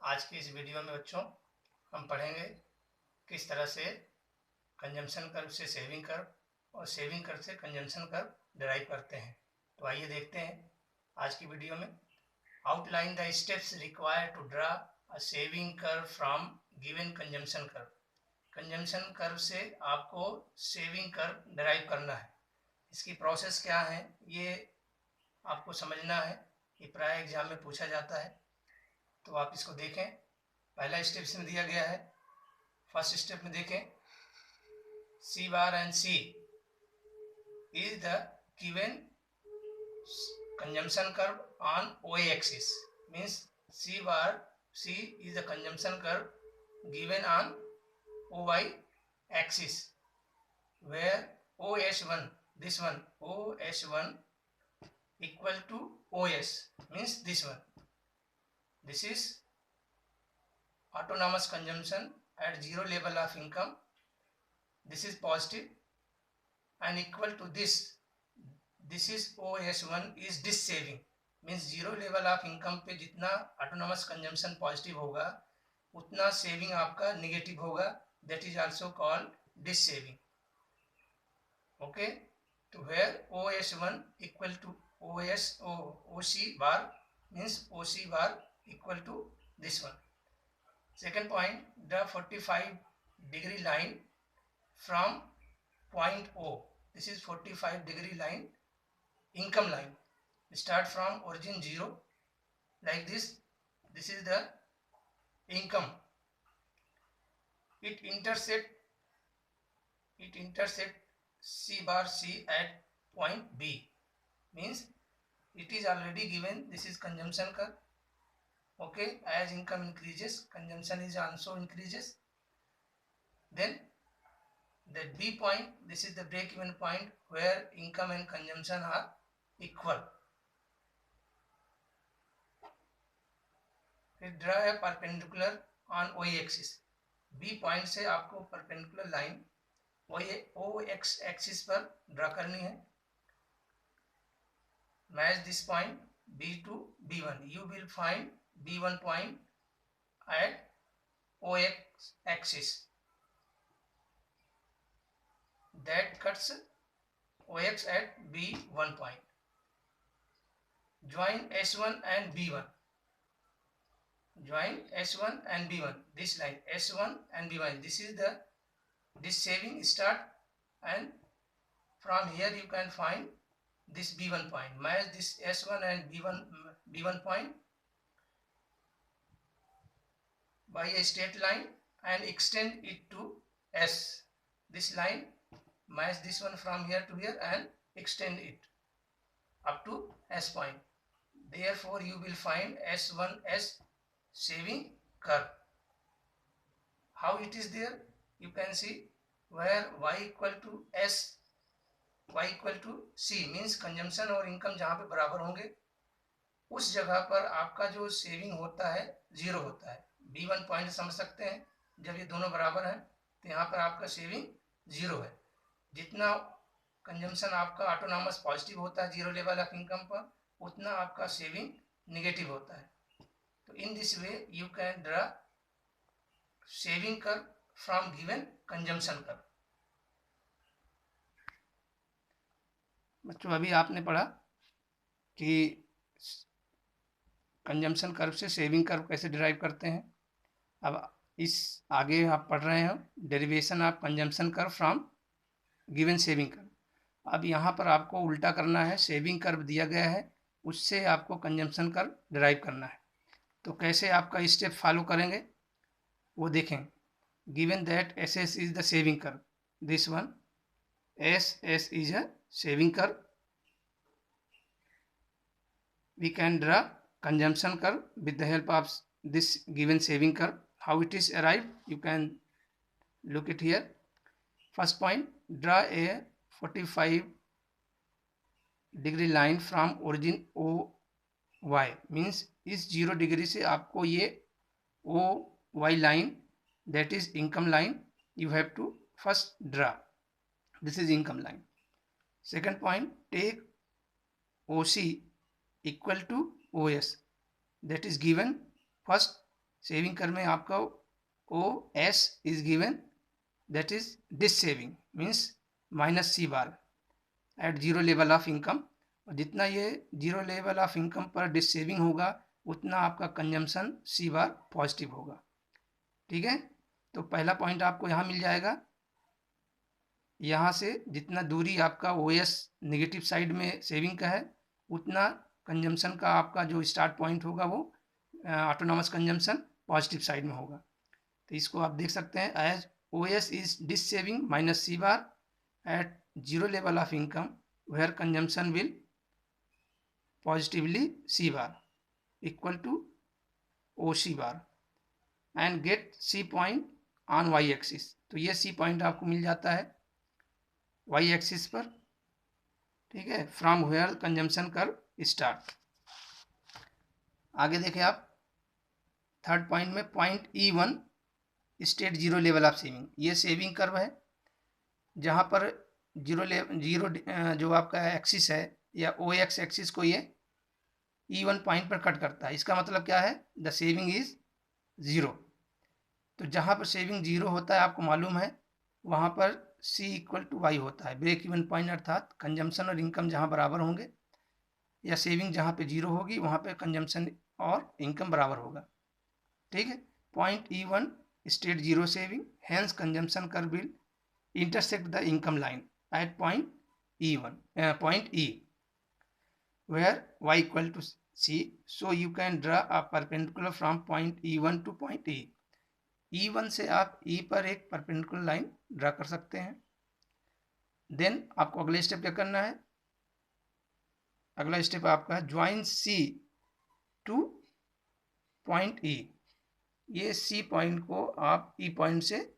आज की इस वीडियो में बच्चों हम पढ़ेंगे किस तरह से कंजम्पशन कर्व से सेविंग कर्व और सेविंग कर्व से कंजम्पशन कर्व डिराइव करते हैं। तो आइए देखते हैं आज की वीडियो में। Outline the steps required to draw a saving curve from given consumption curve. Consumption curve से आपको सेविंग कर्व डिराइव करना है। इसकी प्रोसेस क्या है ये आपको समझना है। ये प्राय एग्जाम में पूछा जाता है, तो आप इसको देखें। पहला स्टेप इसमें दिया गया है। फर्स्ट स्टेप में देखें, C bar and C is the given consumption curve on OA axis. Means C is the consumption curve given on OY axis, where OS1, this one OS1 equal to OS, means this one. This is autonomous consumption at zero level of income. This is positive and equal to this is OS1 is this saving, means zero level of income पे जितना autonomous consumption positive होगा उतना saving आपका negative होगा। That is also called dissaving. Okay, तो where OS1 equal to OC bar means OC bar equal to this one. Second point, the 45-degree line from point O. This is 45-degree line, income line. Start from origin 0 like this. This is the income. It intersect C bar C at point B, means it is already given. This is consumption curve. Okay, as income increases, consumption is also increases. Then that B point, this is the break even point where income and consumption are equal. फिर draw है perpendicular on OA axis. B point से आपको perpendicular line OX axis पर draw करनी है। Match this point B to B1. You will find B1 point at OX axis that cuts OX at B1 point. Join S1 and B1. Join S1 and B1. This line S1 and B1. This is this saving start, and from here you can find this B1 point. Match this S1 and B1 point by a straight line and extend it to S. This line match this one from here to here and extend it up to S point. Therefore you will find S1 as saving curve. How it is there? You can see where y equal to S, y equal to C means consumption और income जहाँ पे बराबर होंगे उस जगह पर आपका जो सेविंग होता है जीरो होता है। B1 पॉइंट समझ सकते हैं, जब ये दोनों बराबर हैं तो यहाँ पर आपका सेविंग जीरो है। जितना कंजम्पशन आपका ऑटोनॉमस पॉजिटिव होता है जीरो लेवल ऑफ इनकम पर, उतना आपका सेविंग निगेटिव होता है। तो in this way you can draw saving curve from given consumption curve. बच्चों अभी आपने पढ़ा कि कंजम्पशन कर्व से सेविंग कर्व कैसे डिराइव करते हैं। अब इस आगे आप पढ़ रहे हैं derivation of consumption curve from given saving curve. अब यहाँ पर आपको उल्टा करना है। सेविंग कर्व दिया गया है, उससे आपको कंजम्पशन कर्व डिराइव करना है। तो कैसे आपका स्टेप फॉलो करेंगे वो देखें। Given that SS is the saving curve, this one SS is a saving curve, we can draw consumption curve with the help of this given saving curve. How it is arrived, you can look it here. First point, draw a 45-degree line from origin OY, means इस 0 degree से आपको ये OY line, that is income line, you have to first draw. This is income line. Second point, take OC equal to OS, that is given first saving curve में आपका OS is given, that is dissaving means -C bar at zero level of income. और जितना ये zero level of income पर dissaving होगा उतना आपका consumption C बार positive होगा। ठीक है, तो पहला पॉइंट आपको यहाँ मिल जाएगा। यहाँ से जितना दूरी आपका OS नेगेटिव साइड में सेविंग का है उतना कंजम्पशन का आपका जो स्टार्ट पॉइंट होगा वो ऑटोनॉमस कंजम्पशन पॉजिटिव साइड में होगा। तो इसको आप देख सकते हैं as OS is dissaving -C bar at zero level of income where consumption will positively C bar equal to OC bar and get C point on Y axis. तो ये C पॉइंट आपको मिल जाता है Y axis पर। ठीक है, from where consumption curve start. आगे देखें आप थर्ड पॉइंट में point E1 state zero level of saving. ये सेविंग कर्व है जहाँ पर जीरो जो आपका एक्सिस है या OX एक्सिस को ये E1 पॉइंट पर कट करता है। इसका मतलब क्या है, द सेविंग इज ज़ीरो। तो जहाँ पर सेविंग जीरो होता है आपको मालूम है वहाँ पर C इक्वल टू Y होता है, ब्रेक इवन पॉइंट, अर्थात कंजम्पशन और इनकम जहाँ बराबर होंगे या सेविंग जहाँ पे जीरो होगी वहाँ पे कंजम्पशन और इनकम बराबर होगा। ठीक है, point E1 state zero saving, hence consumption curve will intersect the income line at point E where Y equal to C. So you can draw a perpendicular from point E1 to point E. E1 से आप E पर एक perpendicular line draw कर सकते हैं। Then आपको अगले step क्या करना है, अगला स्टेप आपका join C two point E। ये C पॉइंट को आप E पॉइंट से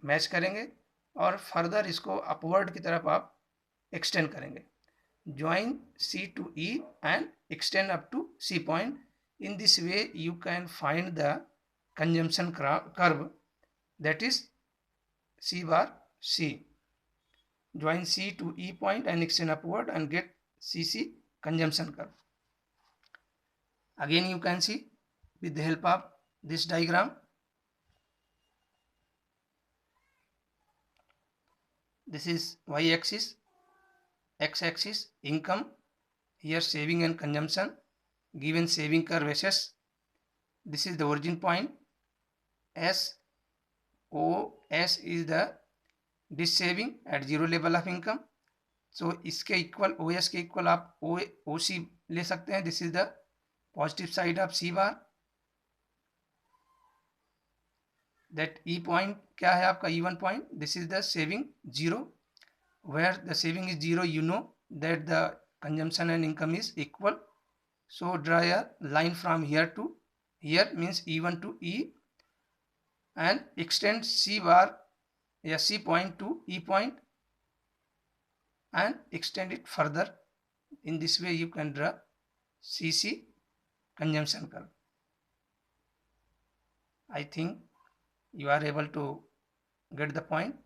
मैच करेंगे और फर्दर इसको अपवर्ड की तरफ आप एक्सटेंड करेंगे। Join C to E and extend up to C point. In this way you can find the consumption curve, that is C bar C. Join C to E point and extend upward and get CC consumption curve. Again you can see with the help of this diagram. This is Y axis, X axis income, here saving and consumption, given saving curve SS. This is the origin point, OS is the dissaving at zero level of income. So इसके equal OS के equal आप OC ले सकते हैं। This is the positive side of C bar. That E point क्या है आपका E1 point, this is the saving zero, where the saving is zero you know that the consumption and income is equal. So draw a line from here to here means E1 to E and extend C bar या C point to E point and extend it further. In this way you can draw CC consumption curve. I think you are able to get the point.